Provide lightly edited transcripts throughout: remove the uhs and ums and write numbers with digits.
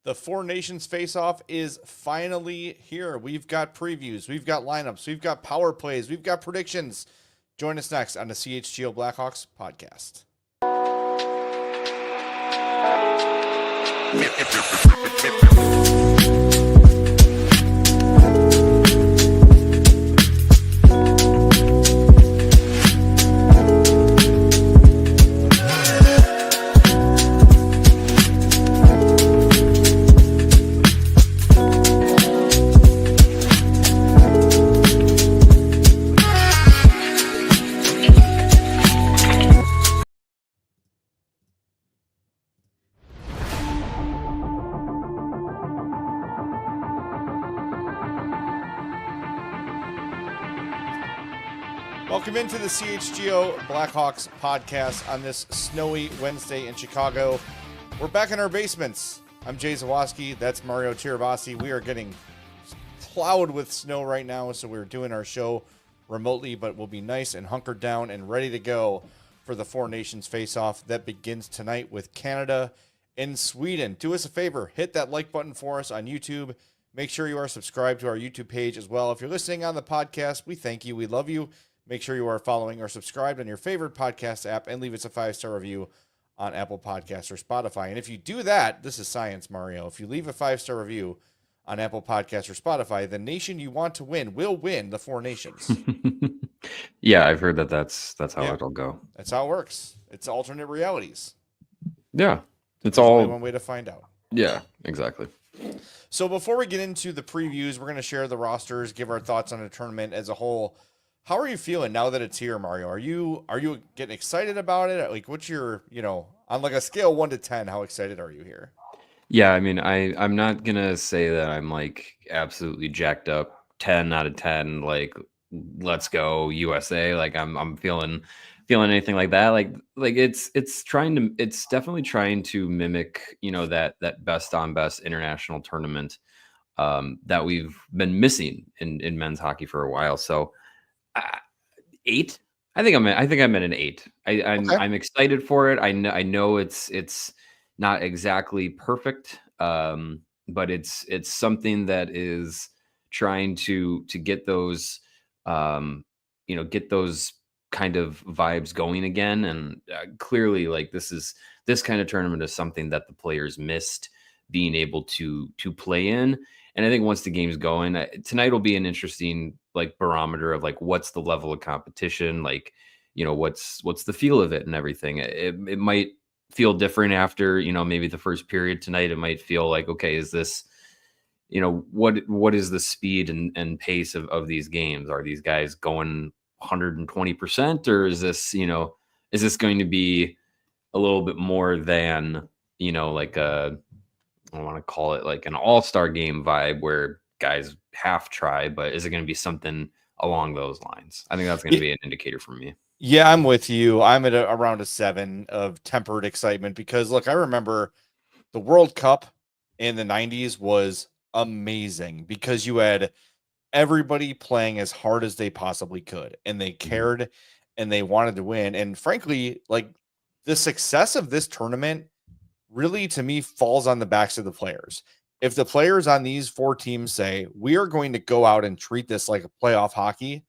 The Four Nations face-off is finally here. We've got previews, we've got lineups, we've got power plays, we've got predictions. Join us next on the CHGO Blackhawks podcast. Welcome into the CHGO Blackhawks podcast on this snowy Wednesday in Chicago. We're back in our basements. I'm Jay Zawaski. That's Mario Tirabassi. We are getting plowed with snow right now, so we're doing our show remotely, but we'll be nice and hunkered down and ready to go for the Four Nations face-off that begins tonight with Canada and Sweden. Do us a favor, hit that like button for us on YouTube. Make sure you are subscribed to our YouTube page as well. If you're listening on the podcast, we thank you. We love you. Make sure you are following or subscribed on your favorite podcast app and leave us a 5-star review on Apple Podcasts or Spotify. And if you do that, this is science, Mario. If you leave a 5-star review on Apple Podcasts or Spotify, the nation you want to win will win the Four Nations. Yeah, I've heard that's how it'll go. That's how it works. It's alternate realities. Yeah, There's only one way to find out. Yeah, exactly. So before we get into the previews, we're going to share the rosters, give our thoughts on the tournament as a whole. How are you feeling now that it's here, Mario? Are you getting excited about it? Like, what's your, on like a scale 1 to 10, how excited are you here? Yeah, I mean, I'm not gonna say that I'm like absolutely jacked up. 10 out of 10, like let's go USA. Like I'm feeling anything like that. Like it's definitely trying to mimic, that best on best international tournament that we've been missing in men's hockey for a while. So 8. I think I'm at an 8. I'm excited for it. I know it's not exactly perfect, but it's something that is trying to get those get those kind of vibes going again. And clearly, like this kind of tournament is something that the players missed being able to play in. And I think once the game's going, tonight will be an interesting like barometer of like what's the level of competition, like what's the feel of it and everything. It might feel different after maybe the first period tonight. It might feel like, okay, is this what is the speed and pace of these games? Are these guys going 120%, or is this going to be a little bit more than like a, I want to call it like an all-star game vibe where guys half try, but is it going to be something along those lines? I think that's going to be an indicator for me. Yeah, I'm with you. I'm at around a 7 of tempered excitement because, look, I remember the World Cup in the 90s was amazing because you had everybody playing as hard as they possibly could, and they cared and they wanted to win. And frankly, like the success of this tournament really, to me, falls on the backs of the players. If the players on these 4 teams say, we are going to go out and treat this like a playoff hockey,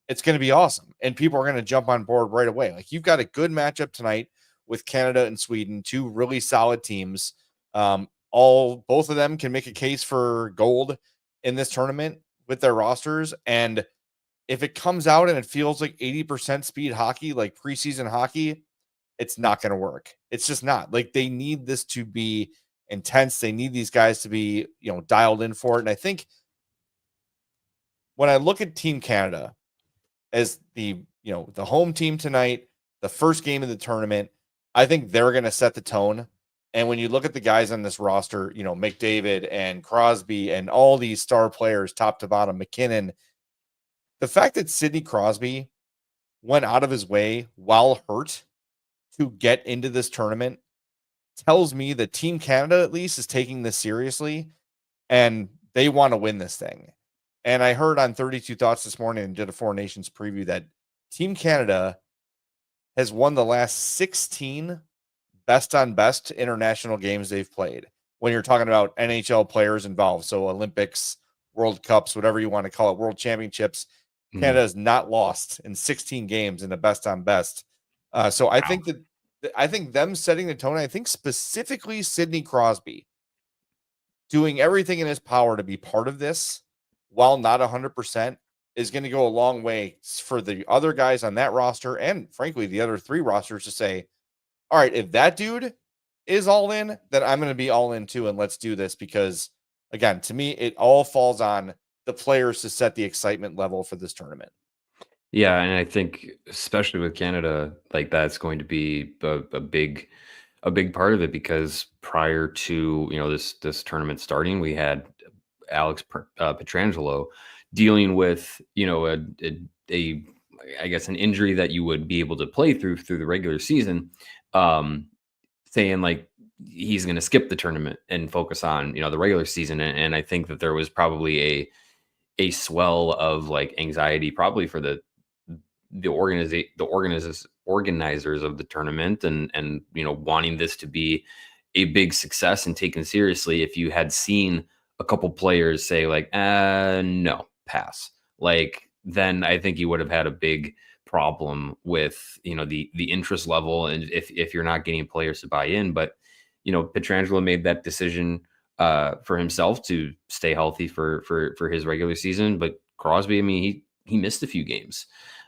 it's going to be awesome. And people are going to jump on board right away. Like, you've got a good matchup tonight with Canada and Sweden, 2 really solid teams. Both of them can make a case for gold in this tournament with their rosters. And if it comes out and it feels like 80% speed hockey, like preseason hockey, it's not going to work. It's just not. Like, they need this to be intense. They need these guys to be, dialed in for it. And I think when I look at Team Canada as the home team tonight, the first game of the tournament, I think they're going to set the tone. And when you look at the guys on this roster, McDavid and Crosby and all these star players, top to bottom, McKinnon, the fact that Sidney Crosby went out of his way while hurt to get into this tournament tells me that Team Canada at least is taking this seriously and they want to win this thing. And I heard on 32 Thoughts this morning and did a Four Nations preview that Team Canada has won the last 16 best on best international games they've played. when you're talking about NHL players involved. So Olympics, World Cups, whatever you want to call it, World Championships. Canada has not lost in 16 games in the best on best. So I think them setting the tone, I think specifically Sidney Crosby doing everything in his power to be part of this while not 100% is going to go a long way for the other guys on that roster and frankly the other 3 rosters to say, all right, if that dude is all in, then I'm going to be all in too, and let's do this. Because again, to me, it all falls on the players to set the excitement level for this tournament. Yeah, and I think especially with Canada, like that's going to be a big part of it, because prior to this tournament starting, we had Petrangelo dealing with a I guess an injury that you would be able to play through the regular season, um, saying like he's going to skip the tournament and focus on the regular season, and I think that there was probably a swell of like anxiety probably for organizers of the tournament, and wanting this to be a big success and taken seriously. If you had seen a couple players say like no, pass, like then I think you would have had a big problem with the interest level, and if you're not getting players to buy in. But Petrangelo made that decision for himself to stay healthy for his regular season. But Crosby, I mean, he missed a few games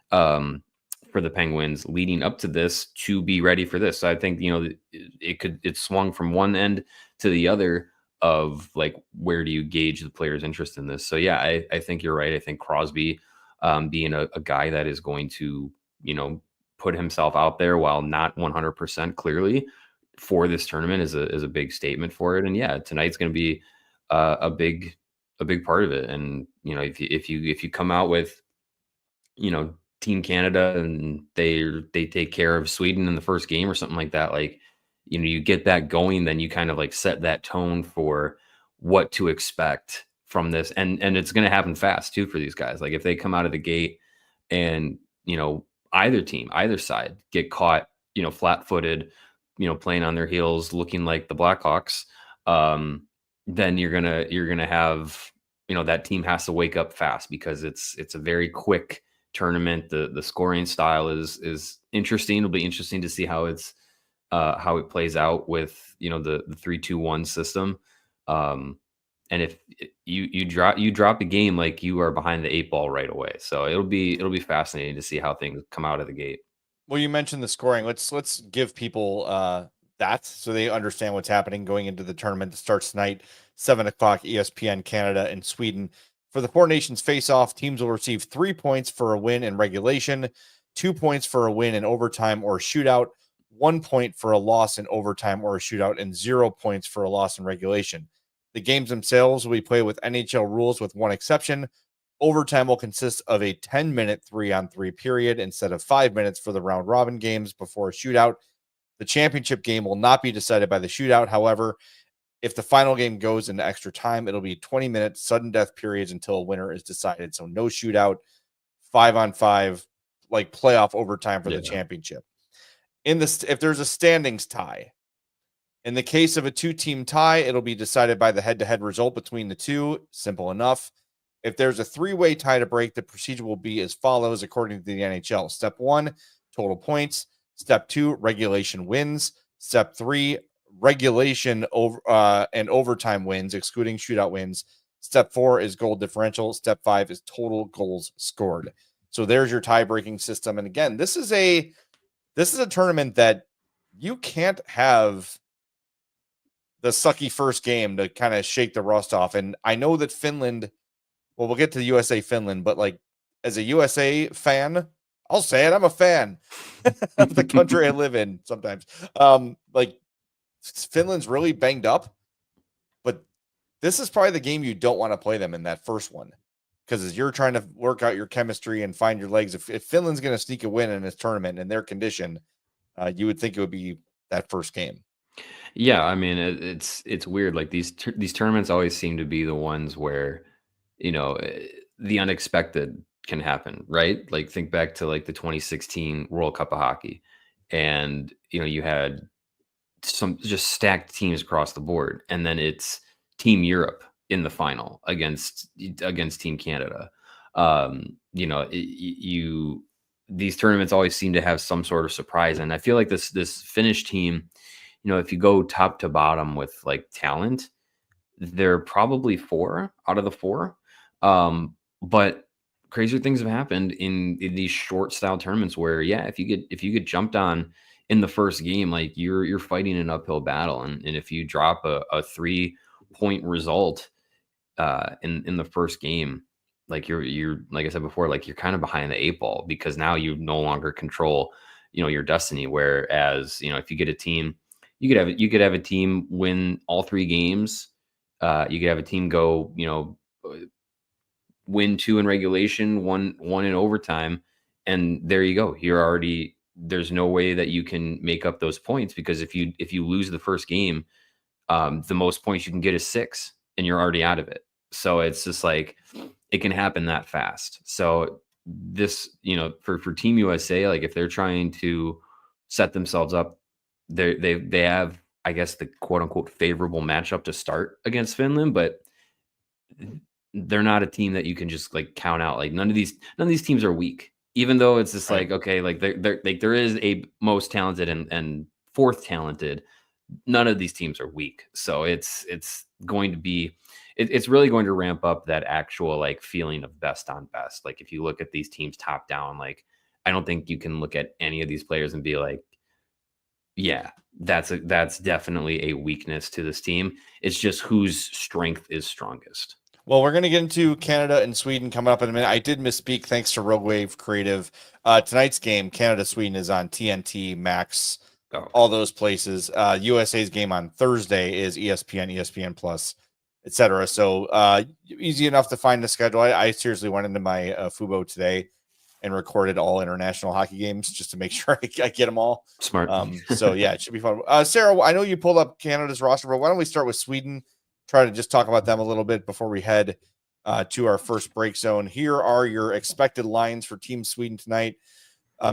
for the Penguins leading up to this to be ready for this. So I think it swung from one end to the other of like, where do you gauge the player's interest in this? So yeah, I think you're right. I think Crosby being a guy that is going to put himself out there while not 100% clearly for this tournament is a big statement for it. And yeah, tonight's going to be a big part of it. And if you come out with Team Canada and they take care of Sweden in the first game or something like that, like you get that going, then you kind of like set that tone for what to expect from this. And it's going to happen fast too for these guys. Like if they come out of the gate and either team, either side get caught flat-footed, playing on their heels, looking like the Blackhawks, then you're gonna have that team has to wake up fast, because it's a very quick tournament. The scoring style is interesting. It'll be interesting to see how it plays out with the 3-2-1 system. And if you drop the game, like you are behind the 8 ball right away. So it'll be fascinating to see how things come out of the gate. Well, you mentioned the scoring. Let's give people that so they understand what's happening going into the tournament that starts tonight, 7 o'clock, ESPN Canada and Sweden. For the Four Nations face-off, teams will receive 3 points for a win in regulation, 2 points for a win in overtime or shootout, 1 point for a loss in overtime or a shootout, and 0 points for a loss in regulation. The games themselves will be played with NHL rules with one exception. Overtime will consist of a 10-minute 3-on-3 period instead of 5 minutes for the round-robin games before a shootout. The championship game will not be decided by the shootout. However, if the final game goes into extra time, it'll be 20-minute sudden death periods until a winner is decided. So no shootout, 5-on-5, like playoff overtime for the championship. If there's a standings tie, in the case of a 2-team tie, it'll be decided by the head-to-head result between the two. Simple enough. If there's a 3-way tie to break, the procedure will be as follows according to the NHL. Step 1, total points. Step 2, regulation wins. Step 3, regulation and overtime wins, excluding shootout wins. Step 4 is goal differential. Step 5 is total goals scored. So there's your tie-breaking system. And again, this is a tournament that you can't have the sucky first game to kind of shake the rust off. And I know that Finland, well, we'll get to the USA Finland, but like as a USA fan, I'll say it, I'm a fan of the country I live in sometimes. Like Finland's really banged up, but this is probably the game you don't want to play them in, that first one, because as you're trying to work out your chemistry and find your legs, if Finland's going to sneak a win in this tournament in their condition, you would think it would be that first game. Yeah, I mean it's weird. Like these tournaments always seem to be the ones where the unexpected can happen, right? Like think back to like the 2016 World Cup of Hockey, and you had some just stacked teams across the board, and then it's Team Europe in the final against Team Canada. You these tournaments always seem to have some sort of surprise, and I feel like this Finnish team, if you go top to bottom with like talent, they're probably 4 out of the 4. But crazier things have happened in these short style tournaments where, yeah, if you get jumped on in the first game, like you're fighting an uphill battle, and if you drop a 3-point result in the first game, like you're like I said before, like you're kind of behind the 8 ball, because now you no longer control your destiny. Whereas if you get a team, you could have a team win all 3 games. You could have a team go win 2 in regulation, one in overtime, and there you go. There's no way that you can make up those points, because if you lose the first game, the most points you can get is 6, and you're already out of it. So it's just like it can happen that fast. So this, for Team USA, like if they're trying to set themselves up, they have, I guess, the quote unquote favorable matchup to start against Finland, but they're not a team that you can just like count out. Like none of these teams are weak, even though it's just Right. like, okay, like they're like there is a most talented and fourth talented. None of these teams are weak. So it's going to be, it's really going to ramp up that actual like feeling of best on best. Like if you look at these teams top down, like I don't think you can look at any of these players and be like, yeah, that's definitely a weakness to this team. It's just whose strength is strongest. Well, we're going to get into Canada and Sweden coming up in a minute. I did misspeak thanks to Rogue Wave Creative. Tonight's game, Canada-Sweden, is on TNT, Max, all those places. USA's game on Thursday is ESPN, ESPN Plus, etc. So easy enough to find the schedule. I seriously went into my Fubo today and recorded all international hockey games just to make sure I get them all. Smart. So yeah, it should be fun. Sarah, I know you pulled up Canada's roster, but why don't we start with Sweden? Try to just talk about them a little bit before we head to our first break zone. Here are your expected lines for Team Sweden tonight.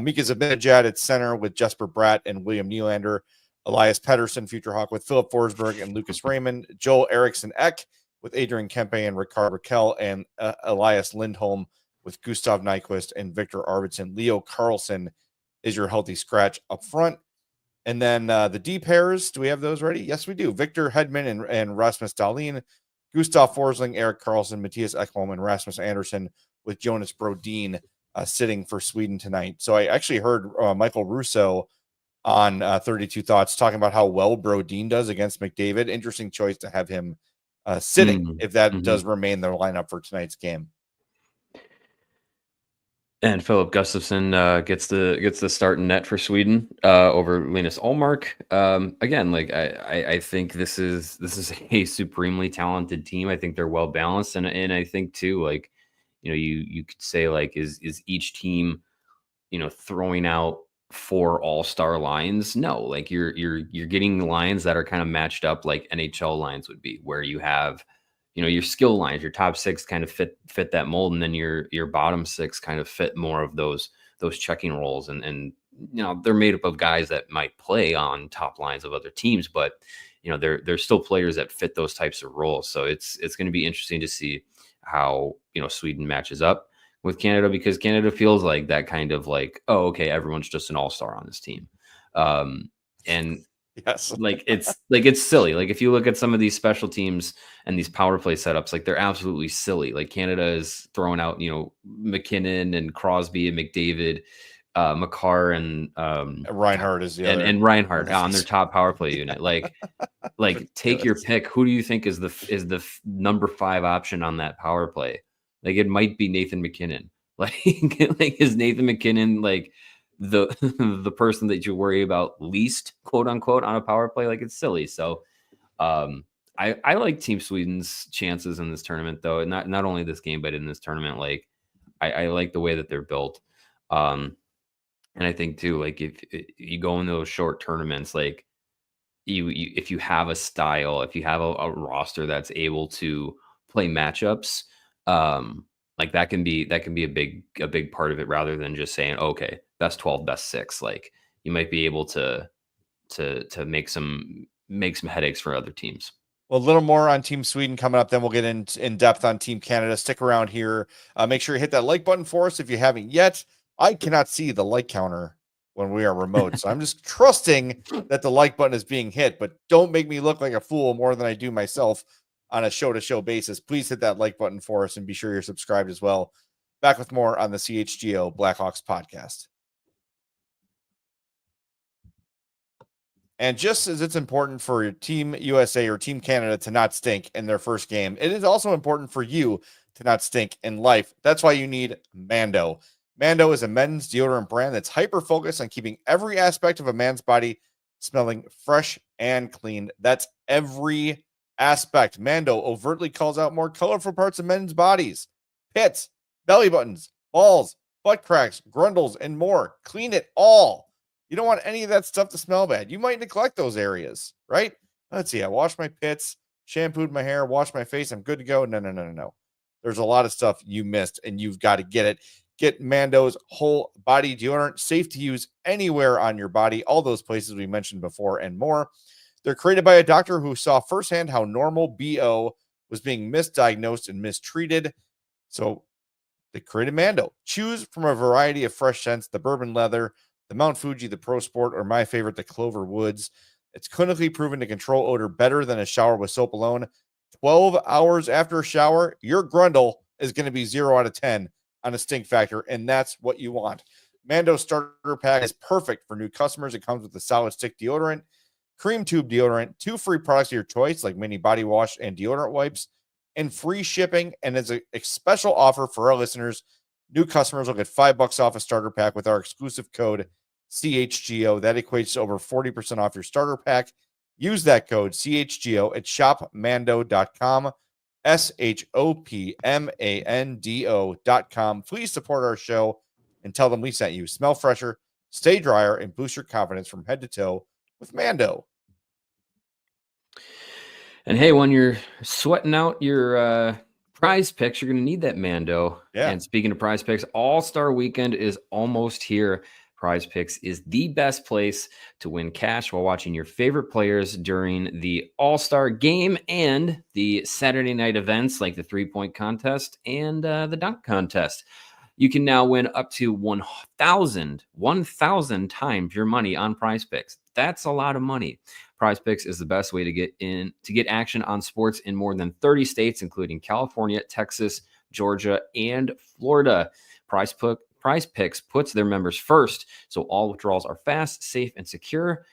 Mika Zibanejad at center with Jesper Bratt and William Nylander. Elias Pettersson, future Hawk, with Philip Forsberg and Lucas Raymond. Joel Eriksson Ek with Adrian Kempe and Ricard Raquel, and Elias Lindholm with Gustav Nyquist and Victor Arvidsson. Leo Carlson is your healthy scratch up front. And then the D pairs, do we have those ready? Yes, we do. Victor Hedman and Rasmus Dahlin, Gustav Forsling, Eric Carlson, Matthias Ekholm, and Rasmus Andersson, with Jonas Brodin sitting for Sweden tonight. So I actually heard Michael Russo on 32 Thoughts talking about how well Brodin does against McDavid. Interesting choice to have him sitting if that does remain their lineup for tonight's game. And Philip Gustafsson gets the start in net for Sweden over Linus Ullmark. Again, like I think this is a supremely talented team. I think they're well balanced, and I think too, like you could say, like is each team throwing out 4 all-star lines? No, like you're getting lines that are kind of matched up like NHL lines would be, where you have your skill lines, your top 6 kind of fit that mold, and then your bottom 6 kind of fit more of those checking roles, and they're made up of guys that might play on top lines of other teams, but they're still players that fit those types of roles. So it's going to be interesting to see how Sweden matches up with Canada, because Canada feels like that kind of like, oh, okay, everyone's just an all-star on this team, and yes, it's silly. Like if you look at some of these special teams and these power play setups, like they're absolutely silly. Like Canada is throwing out McKinnon and Crosby and McDavid, Makar and Reinhardt is the other, and Reinhardt on their top power play unit. Like take your pick. Who do you think is the number 5 option on that power play? Like it might be Nathan McKinnon. Like is Nathan McKinnon like the the person that you worry about least, quote unquote, on a power play? Like it's silly. So I like Team Sweden's chances in this tournament, though. Not only this game, but in this tournament. Like I like the way that they're built. And I think too, like if you go into those short tournaments, like you if you have a style, if you have a roster that's able to play matchups, like that can be a big part of it, rather than just saying, okay, best 12, best 6. Like you might be able to to make some headaches for other teams. Well, a little more on Team Sweden coming up. Then we'll get in depth on Team Canada. Stick around here. Make sure you hit that like button for us if you haven't yet. I cannot see the like counter when we are remote, so I'm just trusting that the like button is being hit. But don't make me look like a fool more than I do myself on a show-to-show basis. Please hit that like button for us and be sure you're subscribed as well. Back with more on the CHGO Blackhawks podcast. And just as it's important for Team USA or Team Canada to not stink in their first game, it is also important for you to not stink in life. That's why you need Mando. Mando is a men's deodorant brand that's hyper-focused on keeping every aspect of a man's body smelling fresh and clean. That's every aspect. Mando overtly calls out more colorful parts of men's bodies: pits, belly buttons, balls, butt cracks, grundles, and more. Clean it all. You don't want any of that stuff to smell bad. You might neglect those areas, right? Let's see. I washed my pits, shampooed my hair, washed my face. I'm good to go. No. There's a lot of stuff you missed, and you've got to get it. Get Mando's whole body deodorant, safe to use anywhere on your body, all those places we mentioned before and more. They're created by a doctor who saw firsthand how normal BO was being misdiagnosed and mistreated. So they created Mando. Choose from a variety of fresh scents: the bourbon leather, the Mount Fuji, the Pro Sport, or my favorite, the Clover Woods. It's clinically proven to control odor better than a shower with soap alone. 12 hours after a shower, your grundle is going to be 0 out of 10 on a stink factor, and that's what you want. Mando starter pack is perfect for new customers. It comes with a solid stick deodorant, cream tube deodorant, 2 free products of your choice like mini body wash and deodorant wipes, and free shipping. And as a special offer for our listeners, new customers will get $5 off a starter pack with our exclusive code CHGO. That equates to over 40% off your starter pack. Use that code CHGO at shopmando.com, SHOPMANDO.com. Please support our show and tell them we sent you. Smell fresher, stay drier, and boost your confidence from head to toe with Mando. And hey, when you're sweating out your prize picks, you're going to need that Mando. Yeah. And speaking of prize picks, All-Star Weekend is almost here. Prize Picks is the best place to win cash while watching your favorite players during the All-Star Game and the Saturday night events like the 3-point contest and the dunk contest. You can now win up to 1,000 times your money on Prize Picks. That's a lot of money. Prize Picks is the best way to get action on sports in more than 30 states, including California, Texas, Georgia, and Florida. Prize Picks puts their members first, so all withdrawals are fast, safe, and secure.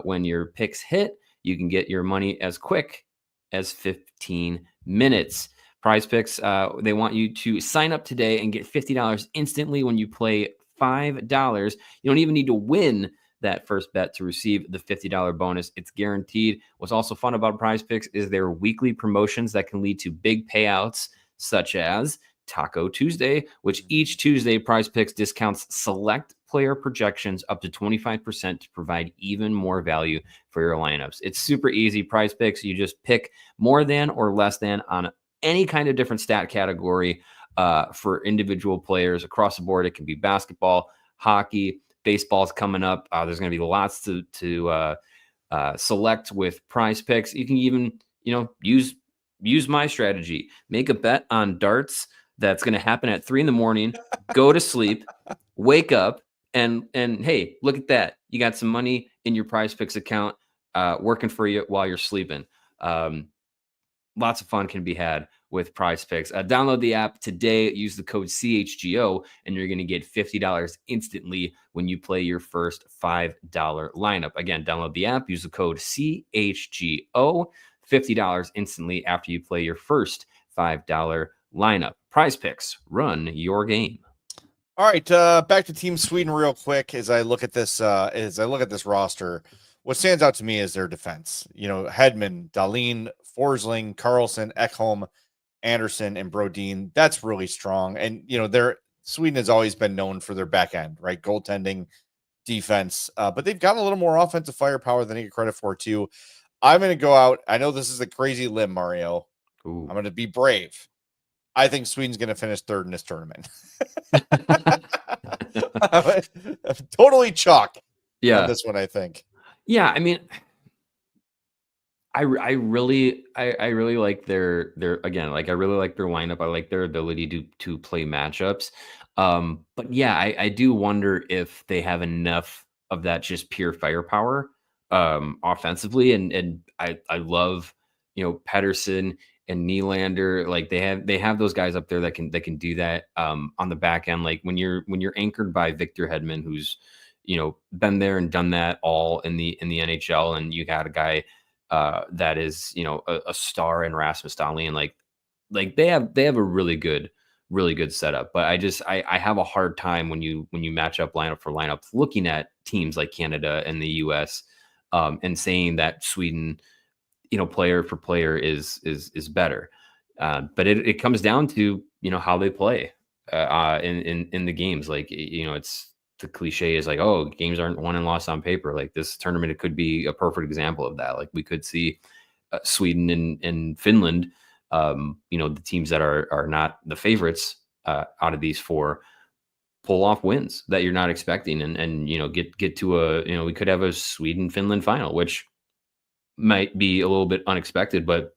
When your picks hit, you can get your money as quick as 15 minutes. Prize Picks, they want you to sign up today and get $50 instantly when you play $5. You don't even need to win that first bet to receive the $50 bonus. It's guaranteed. What's also fun about Prize Picks is their weekly promotions that can lead to big payouts, such as Taco Tuesday, which each Tuesday Prize Picks discounts select player projections up to 25% to provide even more value for your lineups. It's super easy. Prize Picks, you just pick more than or less than on any kind of different stat category for individual players across the board. It can be basketball, hockey, baseball's coming up. There's going to be lots to select with Prize Picks. You can even, use my strategy. Make a bet on darts that's going to happen at 3 a.m, go to sleep, wake up, and hey, look at that. You got some money in your Prize Picks account working for you while you're sleeping. Lots of fun can be had with Prize Picks. Download the app today. Use the code CHGO, and you're going to get $50 instantly when you play your first $5 lineup. Again, download the app. Use the code CHGO. $50 instantly after you play your first $5 lineup. Prize Picks, run your game. All right, back to Team Sweden real quick. As I look at this roster, what stands out to me is their defense. Hedman, Dahlin, Forsling, Carlson, Ekholm, Anderson, and Brodin. That's really strong. And Sweden has always been known for their back end, right? Goaltending, defense, but they've got a little more offensive firepower than they get credit for too. I'm going to go out. I know this is a crazy limb, Mario. Ooh. I'm going to be brave. I think Sweden's going to finish third in this tournament. Totally chalk. Yeah. On this one, I think. Yeah, I mean, I really like their again, like I really like their lineup. I like their ability to play matchups. But yeah, I do wonder if they have enough of that just pure firepower offensively. And I love, Pedersen and Nylander. Like they have those guys up there that can do that on the back end. Like when you're anchored by Victor Hedman, who's been there and done that all in the NHL, and you got a guy that is a star in Rasmus Dahlin. Like they have a really good setup. But I have a hard time when you match up lineup for lineup looking at teams like Canada and the US, and saying that Sweden, player for player is better. But it comes down to how they play in the games. Like it's the cliche is like, oh, games aren't won and lost on paper. Like this tournament, it could be a perfect example of that. Like we could see Sweden and Finland, the teams that are not the favorites out of these four, pull off wins that you're not expecting, and get to we could have a Sweden Finland final, which might be a little bit unexpected, but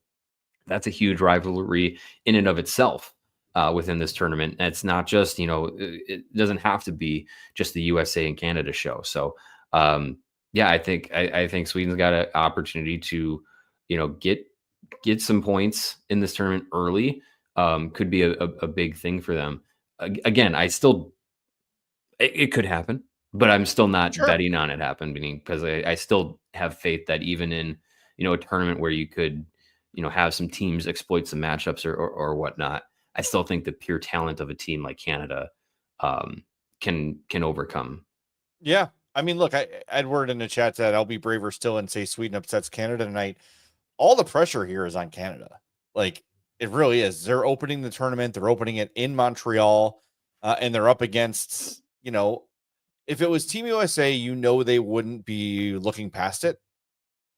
that's a huge rivalry in and of itself within this tournament. And it's not just, it doesn't have to be just the USA and Canada show. So, yeah, I think Sweden's got an opportunity to, get some points in this tournament early. Could be a big thing for them. Again, it could happen, but I'm still not Sure. betting on it happening, because I still have faith that even in, a tournament where you could, have some teams exploit some matchups or whatnot, I still think the pure talent of a team like Canada can overcome. Yeah. I mean, look, Edward in the chat said I'll be braver still and say Sweden upsets Canada tonight. All the pressure here is on Canada. Like it really is. They're opening the tournament. They're opening it in Montreal, and they're up against, if it was Team USA, they wouldn't be looking past it,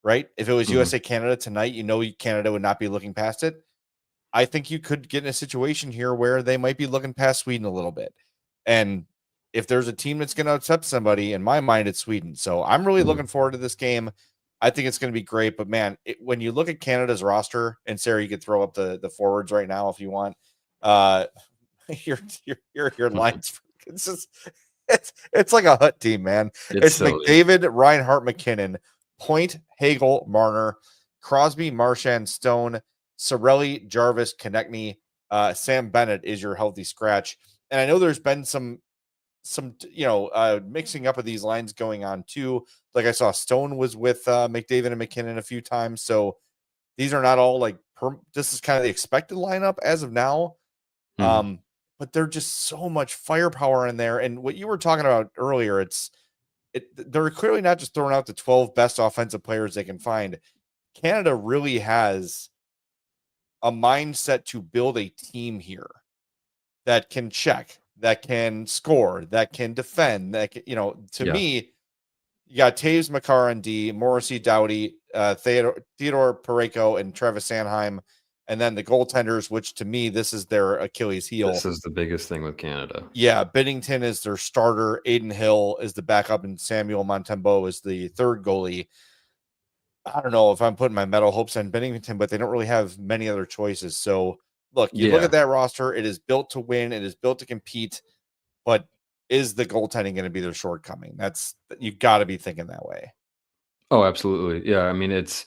right? If it was Mhm. USA Canada tonight, Canada would not be looking past it. I think you could get in a situation here where they might be looking past Sweden a little bit. And if there's a team that's going to upset somebody, in my mind, it's Sweden. So I'm really Mhm. looking forward to this game. I think it's going to be great. But man, when you look at Canada's roster, and Sarah, you could throw up the forwards right now if you want. Uh, your lines. It's just it's like a hut team, man. It's It's silly. McDavid, Reinhart, McKinnon, Point, Hagel, Marner, Crosby, Marchand, Stone, Sorelli, Jarvis, Konechny, Sam Bennett is your healthy scratch. And I know there's been some mixing up of these lines going on too. Like I saw Stone was with McDavid and McKinnon a few times. So these are not all like this is kind of the expected lineup as of now. Mhm. Um, but they're just so much firepower in there. And what you were talking about earlier, they're clearly not just throwing out the 12 best offensive players they can find. Canada really has a mindset to build a team here that can check, that can score, that can defend, that can, to Yeah. me, you got Taves, Makar, and D, Morrissey, Doughty, Theodore Pareko, and Travis Sanheim, and then the goaltenders, which to me, this is their Achilles This heel. is the biggest thing with Canada. Yeah, Binnington is their starter, Aiden Hill is the backup, and Samuel Montembeau is the third goalie. I don't know if I'm putting my metal hopes on Bennington, but they don't really have many other choices. So, look, you look Yeah. at that roster, it is built to win, it is built to compete, but is the goaltending going to be their shortcoming? You got to be thinking that way. Oh, absolutely. Yeah. I mean, it's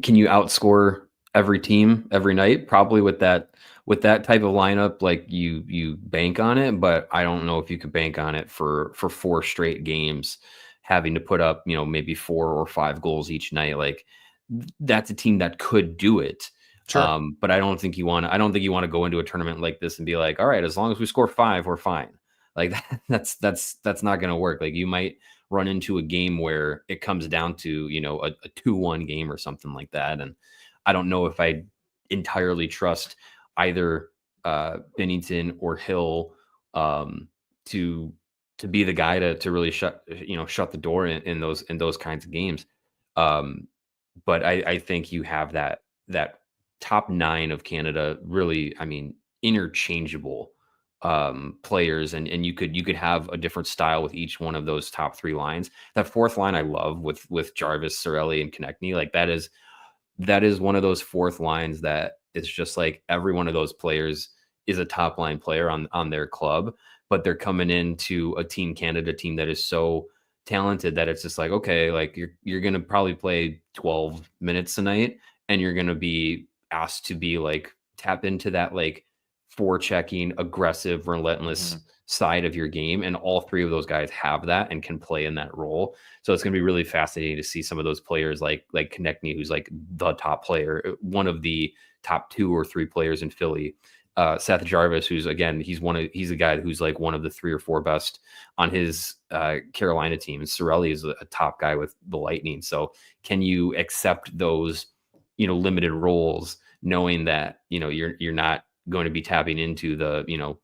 can you outscore every team every night? Probably with that type of lineup, like you bank on it, but I don't know if you could bank on it for four straight games, having to put up maybe 4 or 5 goals each night. Like that's a team that could do it. Sure. But I don't think you want. I don't think you want to go into a tournament like this and be like, all right, as long as we score 5, we're fine. Like that's not going to work. Like you might run into a game where it comes down to a 2-1 game or something like that, and I don't know if I entirely trust either Bennington or Hill um, to be the guy to really shut the door in those kinds of games. Um, but I think you have that top 9 of Canada really, I mean, interchangeable players, and you could have a different style with each one of those top 3 lines. That fourth line I love with Jarvis, Cirelli, and Konechny. Like that is one of those fourth lines that it's just like every one of those players is a top line player on their club, but they're coming into a Team Canada team that is so talented that it's just like, okay, like you're gonna probably play 12 minutes tonight, and you're gonna be asked to be like tap into that like forechecking, aggressive, relentless side of your game, and all 3 of those guys have that and can play in that role. So it's going to be really fascinating to see some of those players like Konechny, who's like the top player, one of the top 2 or 3 players in Philly. Seth Jarvis, who's again, he's a guy who's like one of the 3 or 4 best on his Carolina team. Cirelli is a top guy with the Lightning. So can you accept those, limited roles, knowing that, you're not going to be tapping into the,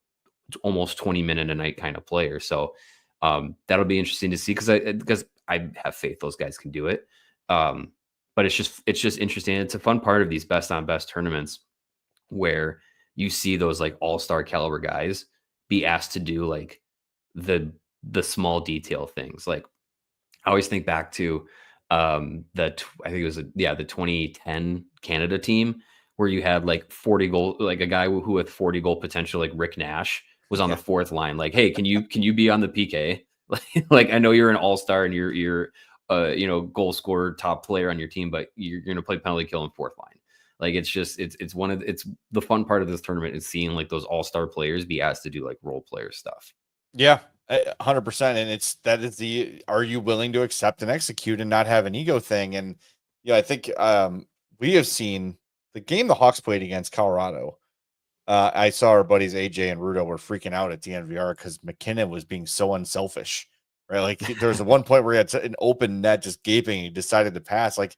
almost 20-minute a night kind of player. So that'll be interesting to see, because I have faith those guys can do it. But it's just interesting. It's a fun part of these best on best tournaments where you see those like all-star caliber guys be asked to do like the small detail things. Like I always think back to I think it was the 2010 Canada team, where you had like 40 goal, like a guy who with 40 goal potential, like Rick Nash was on the fourth line. Like, hey, can you be on the PK? Like I know you're an all-star and you're goal scorer, top player on your team, but you're going to play penalty kill in fourth line. Like it's the fun part of this tournament is seeing like those all-star players be asked to do like role player stuff. Yeah, 100%. And are you willing to accept and execute and not have an ego thing? And I think we have seen the game the Hawks played against Colorado. I saw our buddies AJ and Rudo were freaking out at the DNVR because McKinnon was being so unselfish, right? Like there was one point where he had an open net just gaping. He decided to pass. Like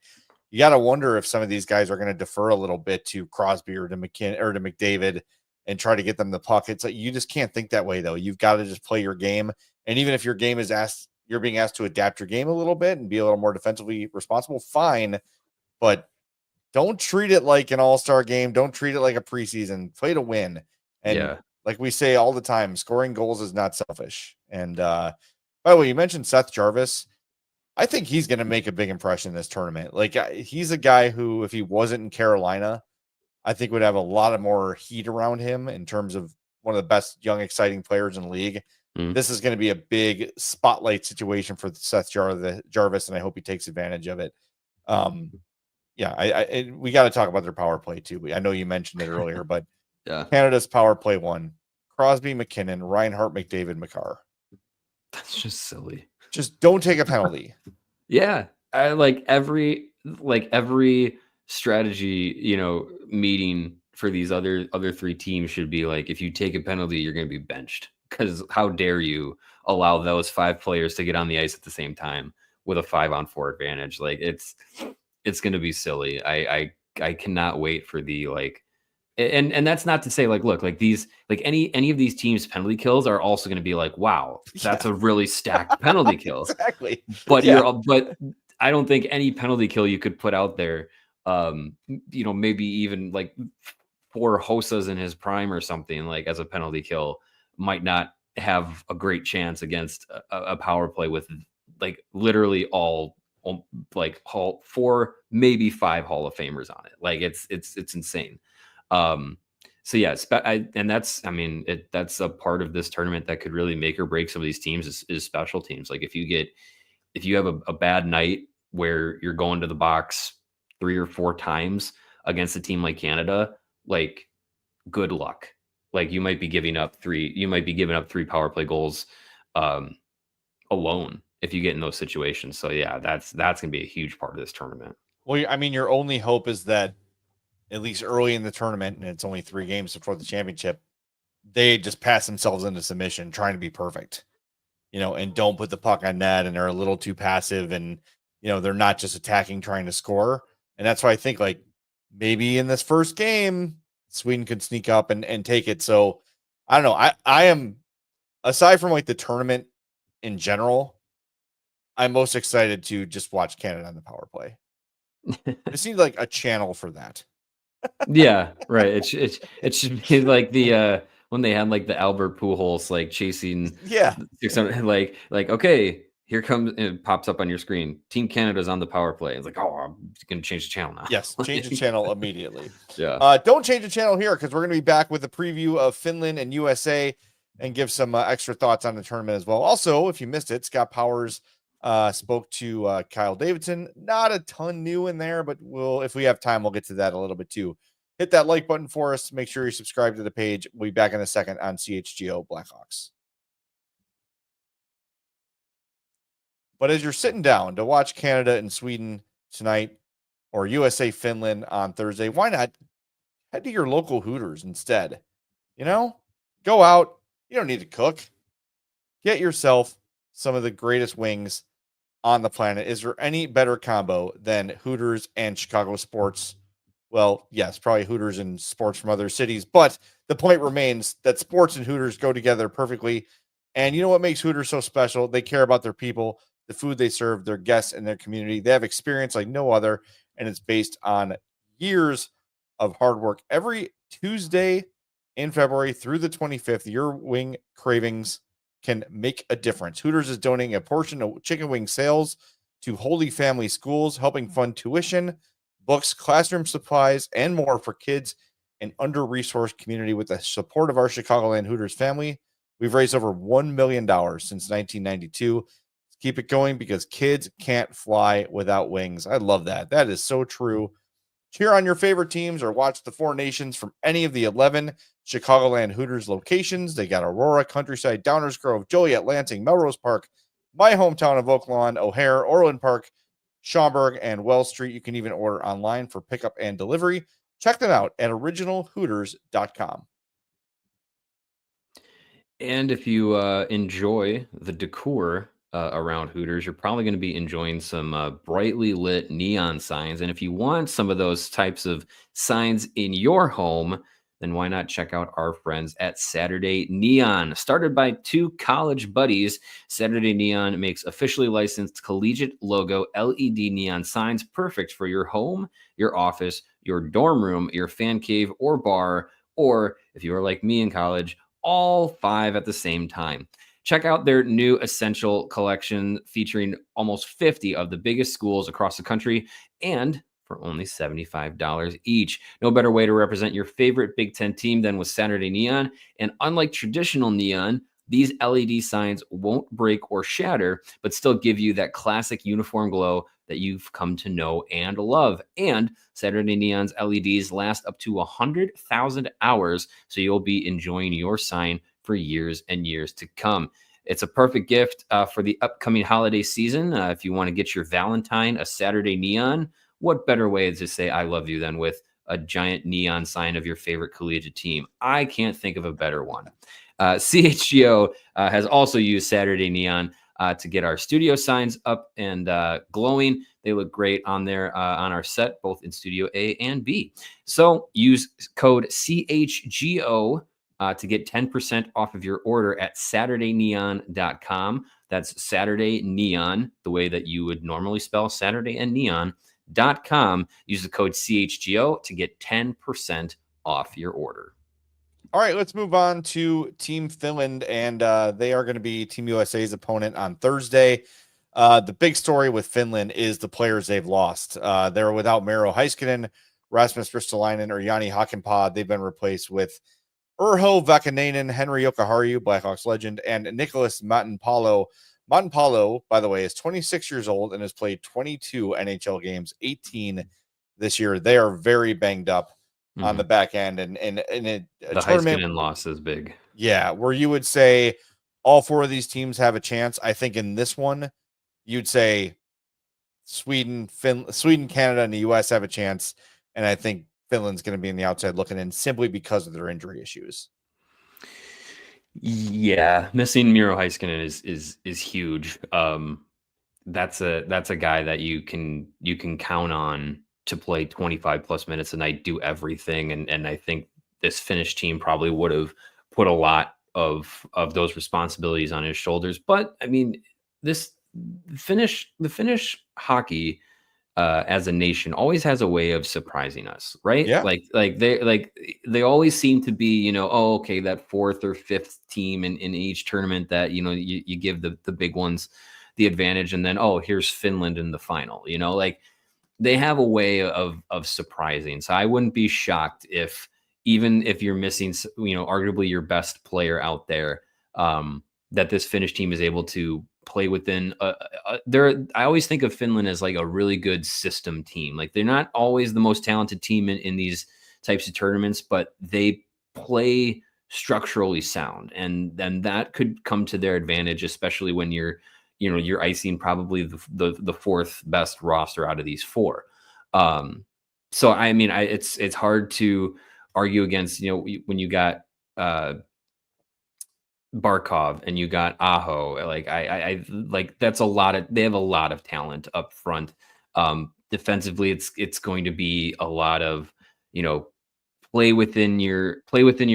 you got to wonder if some of these guys are going to defer a little bit to Crosby or to McKinnon or to McDavid and try to get them the puck. It's like you just can't think that way though. You've got to just play your game. And even if your game is you're being asked to adapt your game a little bit and be a little more defensively responsible, fine. But don't treat it like an all-star game. Don't treat it like a preseason. Play to win. And like we say all the time, scoring goals is not selfish. And by the way, you mentioned Seth Jarvis. I think he's going to make a big impression in this tournament. Like he's a guy who, if he wasn't in Carolina, I think would have a lot of more heat around him in terms of one of the best young, exciting players in the league. This is going to be a big spotlight situation for Seth Jarvis, and I hope he takes advantage of it. We got to talk about their power play too. I know you mentioned it earlier, but Canada's power play 1: Crosby, McKinnon, Reinhart, McDavid, Makar. That's just silly. Just don't take a penalty. Yeah, I like every strategy, meeting for these other 3 teams should be like, if you take a penalty, you're going to be benched, because how dare you allow those 5 players to get on the ice at the same time with a 5-on-4 advantage? Like it's going to be silly. I cannot wait for the like, and that's not to say like, look, like these, like any of these teams penalty kills are also going to be like, wow, that's a really stacked penalty kill. Exactly. But but I don't think any penalty kill you could put out there, maybe even like for Hosas in his prime or something, like as a penalty kill, might not have a great chance against a power play with like literally all like 4, maybe 5 Hall of Famers on it. Like it's insane. So yeah, that's a part of this tournament that could really make or break some of these teams is special teams. Like if you have a bad night where you're going to the box 3 or 4 times against a team like Canada, like good luck. Like you might be giving up 3 power play goals alone if you get in those situations. So yeah, that's gonna be a huge part of this tournament. Well, I mean, your only hope is that at least early in the tournament, and it's only 3 games before the championship, they just pass themselves into submission, trying to be perfect, and don't put the puck on net, and they're a little too passive, and they're not just attacking, trying to score. And that's why I think like maybe in this first game, Sweden could sneak up and take it. So I don't know. I am, aside from like the tournament in general, I'm most excited to just watch Canada on the power play. It seems like a channel for that. Yeah, right. It should be like the when they had like the Albert Pujols like chasing 600, like okay, here comes, it pops up on your screen. Team Canada's on the power play. It's like, oh, I'm gonna change the channel now. Yes, change the channel immediately. Yeah. Don't change the channel here because we're going to be back with a preview of Finland and USA and give some extra thoughts on the tournament as well. Also, if you missed it, Scott Powers spoke to Kyle Davidson. Not a ton new in there, but if we have time, we'll get to that a little bit too. Hit that like button for us. Make sure you subscribe to the page. We'll be back in a second on CHGO Blackhawks. But as you're sitting down to watch Canada and Sweden tonight, or USA Finland on Thursday, why not head to your local Hooters instead? Go out. You don't need to cook. Get yourself some of the greatest wings on the planet. Is there any better combo than Hooters and Chicago sports? Well, yes, probably Hooters and sports from other cities, but the point remains that sports and Hooters go together perfectly. And you know what makes Hooters so special? They care about their people, the food they serve, their guests, and their community. They have experience like no other, and it's based on years of hard work. Every Tuesday in February through the 25th, your wing cravings can make a difference. Hooters is donating a portion of chicken wing sales to Holy Family Schools, helping fund tuition, books, classroom supplies, and more for kids in under-resourced community. With the support of our Chicagoland Hooters family, we've raised over $1 million since 1992. Let's keep it going because kids can't fly without wings. I love that. That is so true. Cheer on your favorite teams or watch the Four Nations from any of the 11 Chicagoland Hooters locations. They got Aurora, Countryside, Downers Grove, Joliet, Lansing, Melrose Park, my hometown of Oak Lawn, O'Hare, Orland Park, Schaumburg, and Wells Street. You can even order online for pickup and delivery. Check them out at originalhooters.com. And if you enjoy the decor around Hooters, you're probably going to be enjoying some brightly lit neon signs. And if you want some of those types of signs in your home, then why not check out our friends at Saturday Neon? Started by two college buddies, Saturday Neon makes officially licensed collegiate logo LED neon signs perfect for your home, your office, your dorm room, your fan cave or bar, or if you are like me in college, all five at the same time. Check out their new Essential collection featuring almost 50 of the biggest schools across the country and for only $75 each. No better way to represent your favorite Big Ten team than with Saturday Neon. And unlike traditional neon, these LED signs won't break or shatter, but still give you that classic uniform glow that you've come to know and love. And Saturday Neon's LEDs last up to 100,000 hours, so you'll be enjoying your sign for years and years to come. It's a perfect gift for the upcoming holiday season. If you want to get your Valentine a Saturday Neon, what better way to say I love you than with a giant neon sign of your favorite collegiate team? I can't think of a better one. CHGO has also used Saturday Neon to get our studio signs up and glowing. They look great on there on our set, both in Studio A and B. So use code CHGO to get 10% off of your order at SaturdayNeon.com. That's Saturday Neon, the way that you would normally spell Saturday and Neon.com. Use the code CHGO to get 10% off your order. All right, let's move on to Team Finland, and they are going to be Team USA's opponent on Thursday. The big story with Finland is the players they've lost. They're without Miro Heiskanen, Rasmus Ristolainen, or Jani Hakanpää. They've been replaced with Urho Vakanainen, Henri Jokiharju, Blackhawks legend, and Nicholas Matinpalo. Matinpalo, by the way, is 26 years old and has played 22 NHL games, 18 this year. They are very banged up on the back end, and in a the tournament Heiskanen loss is big. Yeah, where you would say all four of these teams have a chance. I think in this one, you'd say Sweden, Canada, and the US have a chance, and I think Finland's going to be in the outside looking in simply because of their injury issues. Yeah, missing Miro Heiskanen is huge. That's a guy that you can count on to play 25 plus minutes a night, do everything. And I think this Finnish team probably would have put a lot of those responsibilities on his shoulders. But I mean, the Finnish hockey as a nation always has a way of surprising us, right? Yeah. They always seem to be, oh, okay, that fourth or fifth team in each tournament that you give the big ones the advantage, and then oh, here's Finland in the final. Like they have a way of surprising. So I wouldn't be shocked if, even if you're missing, arguably your best player out there, that this Finnish team is able to play within I always think of Finland as like a really good system team. Like they're not always the most talented team in these types of tournaments, but they play structurally sound, and then that could come to their advantage, especially when you're icing probably the fourth best roster out of these four. So I mean, it's hard to argue against, when you got Barkov and you got Aho. Like I like that's a lot of, they have a lot of talent up front. Defensively, it's going to be a lot of, play within your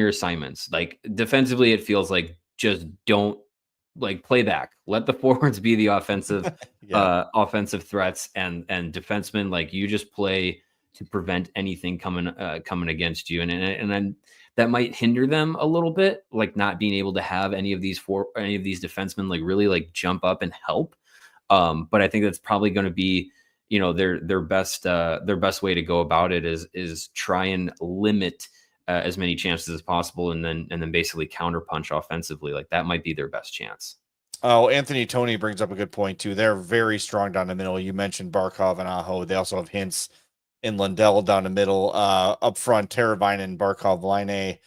assignments. Like defensively, it feels like just don't, like, play back. Let the forwards be the offensive Yeah. offensive threats, and defensemen, like, you just play to prevent anything coming against you. And then that might hinder them a little bit, like not being able to have any of these defensemen like really like jump up and help. But I think that's probably going to be, their best way to go about it is try and limit as many chances as possible, and then basically counterpunch offensively. Like that might be their best chance. Oh, Anthony Tony brings up a good point too. They're very strong down the middle. You mentioned Barkov and Aho. They also have Hintz and Lundell down the middle. Up front, Teräväinen, Barkov, Laine,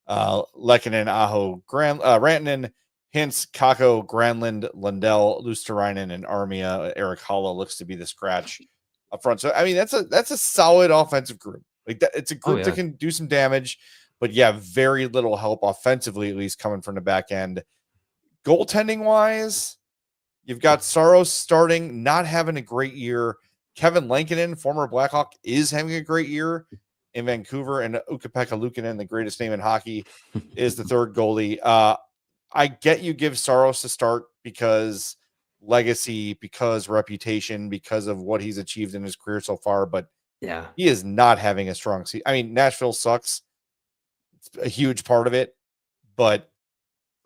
Lehkonen, Aho, Rantanen, Hintz, Kakko, Granlund, Lundell, Luosterainen, and Armia. Eric Holla looks to be the scratch up front. So I mean, that's a solid offensive group. Like that, it's a group that can do some damage, but yeah, very little help offensively, at least coming from the back end. Goaltending wise, you've got Saros starting, not having a great year. Kevin Lankinen, former Blackhawk, is having a great year in Vancouver, and Ukko-Pekka Luukkonen, the greatest name in hockey, is the third goalie. I get you give Saros to start because legacy, because reputation, because of what he's achieved in his career so far, but yeah, he is not having a strong season. I mean, Nashville sucks. It's a huge part of it, but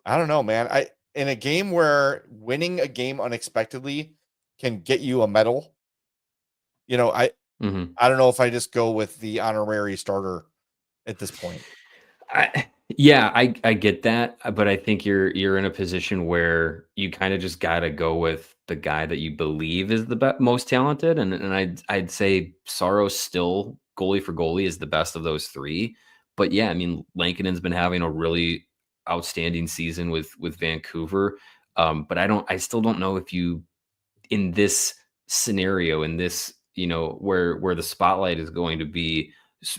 I don't know, man. In a game where winning a game unexpectedly can get you a medal, I don't know if I just go with the honorary starter at this point. I get that, but I think you're in a position where you kind of just got to go with the guy that you believe is the most talented, and I'd say Saros still, goalie for goalie, is the best of those three. But yeah, I mean, Lankinen's been having a really outstanding season with Vancouver, but I still don't know if you, in this scenario, in this, where the spotlight is going to be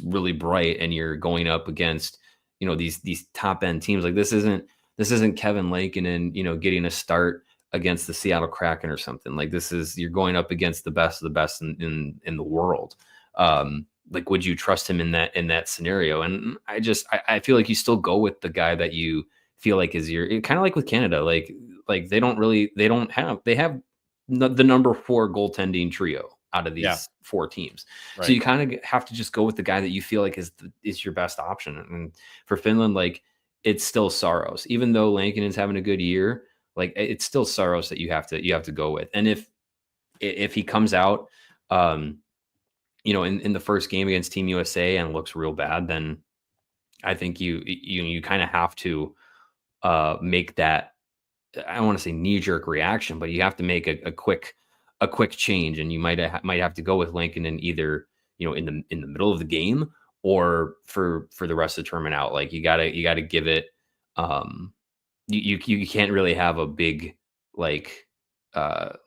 really bright, and you're going up against, these top end teams. Like this isn't Kevin Lankinen, getting a start against the Seattle Kraken or something. Like you're going up against the best of the best in the world. Like, would you trust him in that scenario? And I feel like you still go with the guy that you feel like is kind of like with Canada. Like they have the number 4 goaltending trio out of these 4 teams. Right. So you kind of have to just go with the guy that you feel like is your best option. And for Finland, like, it's still Saros. Even though Lankinen's having a good year, like, it's still Saros that you have to go with. And if he comes out, in the first game against Team USA and looks real bad, then I think you kind of have to make that, I don't want to say knee-jerk reaction, but you have to make a quick change, and you might have to go with Lankinen either in the middle of the game or for the rest of the tournament out. Like you gotta give it. You can't really have a big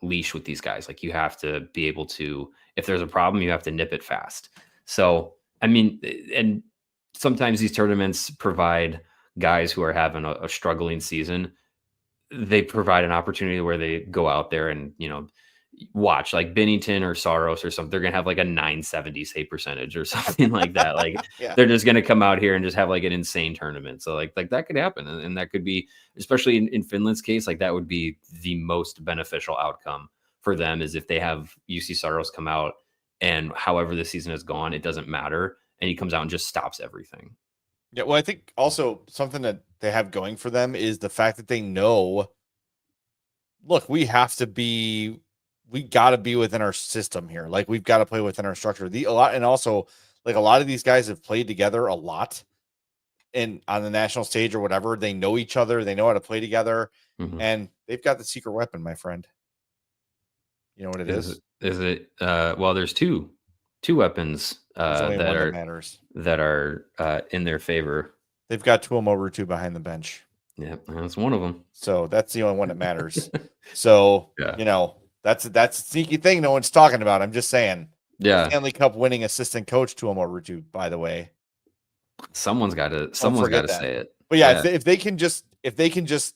leash with these guys. Like you have to be able to, if there's a problem, you have to nip it fast. So I mean, and sometimes these tournaments provide guys who are having a struggling season, they provide an opportunity where they go out there and, watch like Binnington or Saros or something. They're going to have like a 970 save percentage or something like that. Like they're just going to come out here and just have like an insane tournament. So like that could happen. And that could be, especially in Finland's case, like that would be the most beneficial outcome for them, is if they have UC Saros come out and however the season has gone, it doesn't matter. And he comes out and just stops everything. Yeah, well, I think also something that they have going for them is the fact that they know, look, we got to be within our system here. Like we've got to play within our structure. And also like a lot of these guys have played together a lot and on the national stage or whatever. They know each other, they know how to play together, and they've got the secret weapon, my friend. You know what it is? Is it well, there's two weapons that are in their favor. They've got Teuvo Teräväinen behind the bench. Yeah, that's one of them. So that's the only one that matters. So, that's a sneaky thing no one's talking about. I'm just saying. Yeah. Stanley Cup winning assistant coach Teuvo Teräväinen, by the way. Someone's got to say it. But yeah, if they can just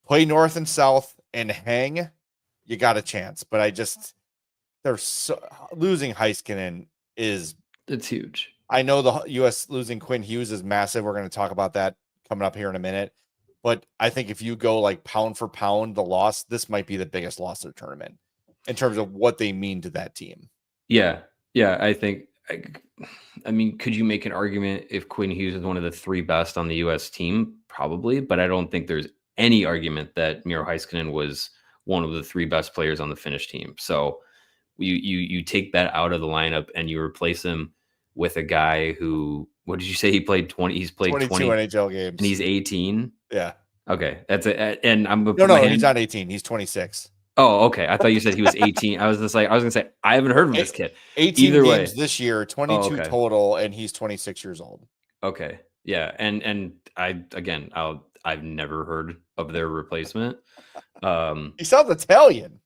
play north and south and hang, you got a chance. But losing Heiskanen it's huge. I know the U.S. losing Quinn Hughes is massive. We're going to talk about that coming up here in a minute. But I think if you go like pound for pound, the loss, this might be the biggest loss of the tournament in terms of what they mean to that team. Yeah. Yeah. I think, I mean, could you make an argument if Quinn Hughes is one of the 3 best on the U.S. team? Probably. But I don't think there's any argument that Miro Heiskanen was one of the 3 best players on the Finnish team. So you take that out of the lineup and you replace him with a guy who, what did you say? He played 20. He's played 22 NHL games. And he's 18. Yeah. Okay. That's it. And I'm he's not 18. He's 26. Oh, okay. I thought you said he was 18. I was going to say, I haven't heard of this kid. 18 Either games this year, 22 total, and he's 26 years old. Okay. Yeah. And I've never heard of their replacement. He sounds Italian.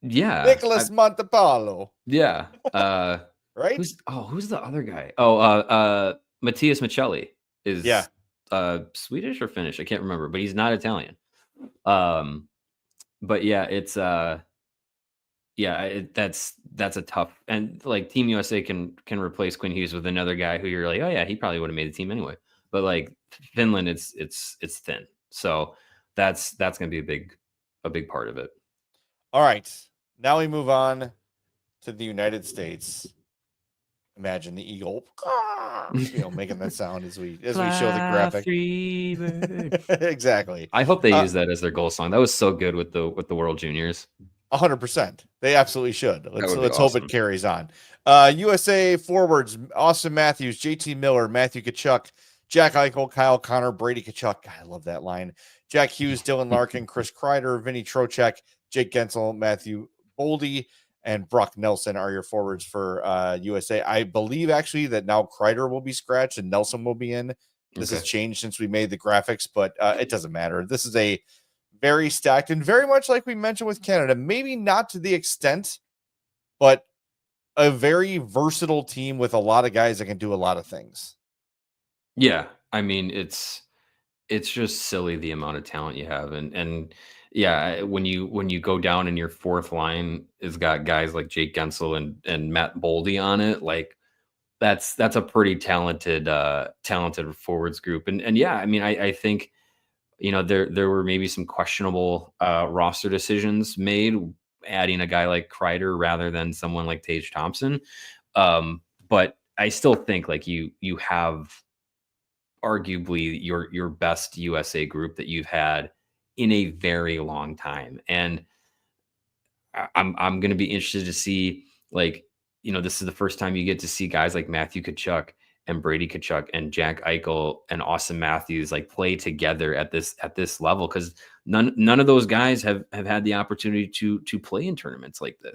Yeah. Nicholas Montepalo. Yeah. Right? Who's the other guy? Oh, Matthias Michelli is Swedish or Finnish? I can't remember, but he's not Italian. But yeah, it's that's a tough, and like Team USA can replace Quinn Hughes with another guy who you're like, oh yeah, he probably would have made the team anyway. But like Finland, it's thin. So that's gonna be a big part of it. All right. Now we move on to the United States. Imagine the eagle, making that sound as we show the graphic. Exactly. I hope they use that as their goal song. That was so good with the World Juniors. 100%. They absolutely should. Let's hope it carries on. USA forwards: Austin Matthews, JT Miller, Matthew Tkachuk, Jack Eichel, Kyle Connor, Brady Tkachuk. God, I love that line. Jack Hughes, Dylan Larkin, Chris Kreider, Vinny Trocheck, Jake Gensel, Matthew Boldy, and Brock Nelson are your forwards for USA. I believe actually that now Kreider will be scratched and Nelson will be in. This has changed since we made the graphics, but it doesn't matter. This is a very stacked and very much like we mentioned with Canada, maybe not to the extent, but a very versatile team with a lot of guys that can do a lot of things. Yeah. I mean, it's just silly the amount of talent you have. And yeah, when you go down and your 4th line has got guys like Jake Gensel and Matt Boldy on it, like that's a pretty talented forwards group. And yeah, I mean, I think, there were maybe some questionable roster decisions made, adding a guy like Kreider rather than someone like Tage Thompson. But I still think like you have arguably your best USA group that you've had in a very long time. And I'm going to be interested to see, like, this is the first time you get to see guys like Matthew Tkachuk and Brady Tkachuk and Jack Eichel and Austin Matthews like play together at this level, because none of those guys have had the opportunity to play in tournaments like this.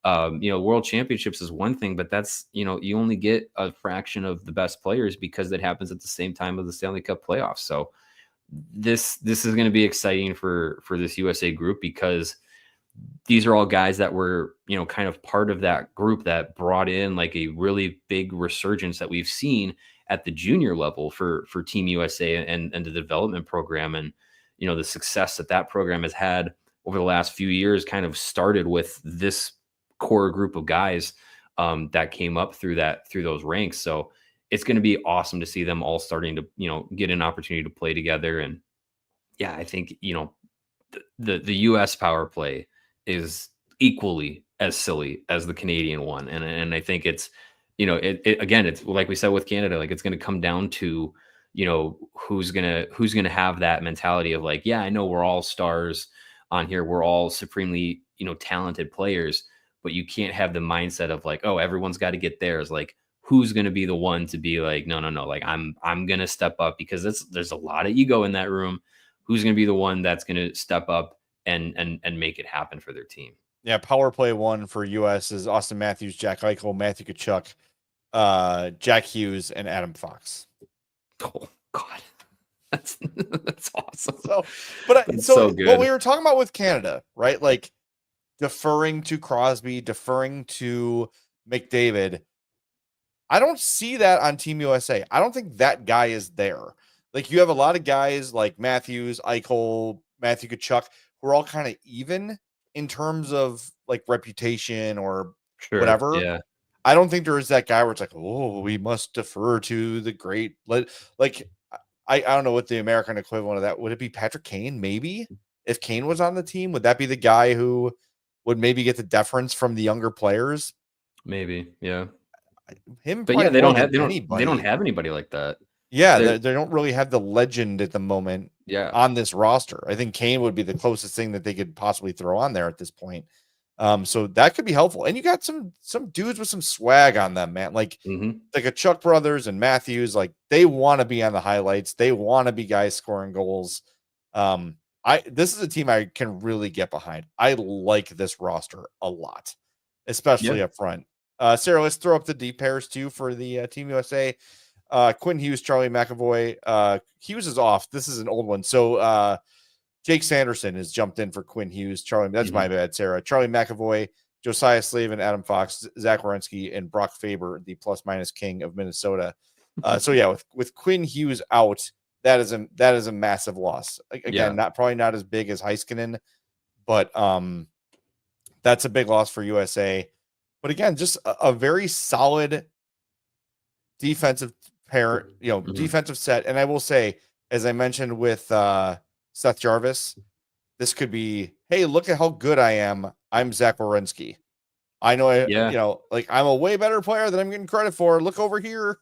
Yeah. World Championships is one thing, but that's, you only get a fraction of the best players because that happens at the same time of the Stanley Cup playoffs. So this is going to be exciting for this USA group, because these are all guys that were, kind of part of that group that brought in like a really big resurgence that we've seen at the junior level for Team USA and the development program. And, the success that program has had over the last few years kind of started with this core group of guys that came up through those ranks. So it's going to be awesome to see them all starting to, get an opportunity to play together. And yeah, I think, the U.S. power play is equally as silly as the Canadian one. And I think it's, again, it's like we said with Canada, like it's going to come down to, who's gonna have that mentality of like, yeah, I know we're all stars on here, we're all supremely, talented players, but you can't have the mindset of like, oh, everyone's got to get theirs. Like, who's going to be the one to be like, no, like I'm going to step up, because there's a lot of ego in that room. Who's going to be the one that's going to step up and make it happen for their team? Yeah, power play one for US is Austin Matthews, Jack Eichel, Matthew Tkachuk, Jack Hughes, and Adam Fox. Oh God, that's awesome. So good. What we were talking about with Canada, right? Like deferring to Crosby, deferring to McDavid. I don't see that on Team USA. I don't think that guy is there. Like you have a lot of guys like Matthews, Eichel, Matthew Tkachuk, who are all kind of even in terms of like reputation or whatever. Yeah. I don't think there is that guy where it's like, oh, we must defer to the great. Like I don't know what the American equivalent of that would. It be Patrick Kane? Maybe if Kane was on the team, would that be the guy who would maybe get the deference from the younger players? Maybe, yeah. But yeah, they don't have anybody like that. Yeah, they don't really have the legend at the moment. Yeah, on this roster, I think Kane would be the closest thing that they could possibly throw on there at this point. So that could be helpful. And you got some dudes with some swag on them, man. Like a Chuck brothers and Matthews, like they want to be on the highlights. They want to be guys scoring goals. This is a team I can really get behind. I like this roster a lot, especially up front. Sarah, let's throw up the deep pairs too for the Team USA. Quinn Hughes, Charlie McAvoy. Hughes is off. This is an old one. So Jake Sanderson has jumped in for Quinn Hughes. Charlie, that's my bad, Sarah. Charlie McAvoy, Josiah Slavin, Adam Fox, Zach Werenski, and Brock Faber, the plus-minus king of Minnesota. So yeah, with Quinn Hughes out, that is a massive loss. Again, probably not as big as Heiskanen, but that's a big loss for USA. But again, just a very solid defensive pair, defensive set. And I will say, as I mentioned with Seth Jarvis, this could be, hey, look at how good I am. I'm Zach Werenski. I know, I'm a way better player than I'm getting credit for. Look over here.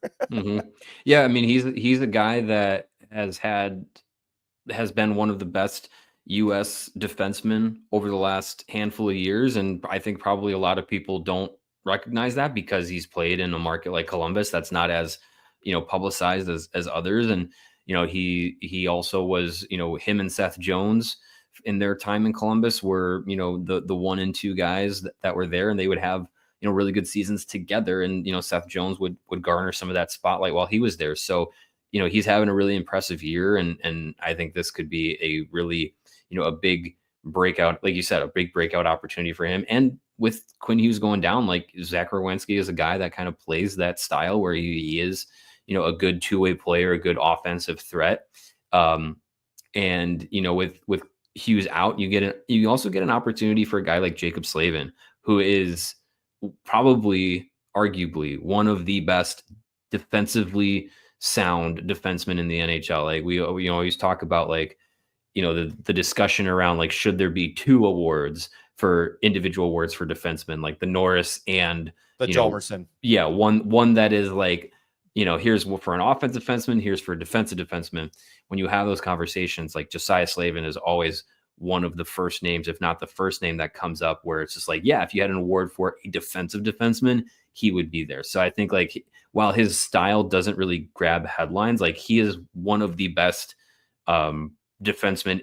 Yeah, I mean, he's a guy that has been one of the best U.S. defensemen over the last handful of years, and I think probably a lot of people don't recognize that because he's played in a market like Columbus that's not as publicized as others. And he also was, him and Seth Jones in their time in Columbus were the 1 and 2 guys that were there, and they would have really good seasons together, and Seth Jones would garner some of that spotlight while he was there. So he's having a really impressive year, and I think this could be a really a big breakout, like you said, a big breakout opportunity for him. And with Quinn Hughes going down, like Zach Werenski is a guy that kind of plays that style where he is, a good two-way player, a good offensive threat. And with Hughes out, you also get an opportunity for a guy like Jacob Slavin, who is probably arguably one of the best defensively sound defensemen in the NHL. Like we always talk about, like, the discussion around, like, should there be 2 awards for individual awards for defensemen, like the Norris and the Hjalmarsson. Yeah, one that is like, here's for an offensive defenseman, here's for a defensive defenseman. When you have those conversations, like Josiah Slavin is always one of the first names, if not the first name that comes up, where it's just like, yeah, if you had an award for a defensive defenseman, he would be there. So I think, like, while his style doesn't really grab headlines, like he is one of the best defensemen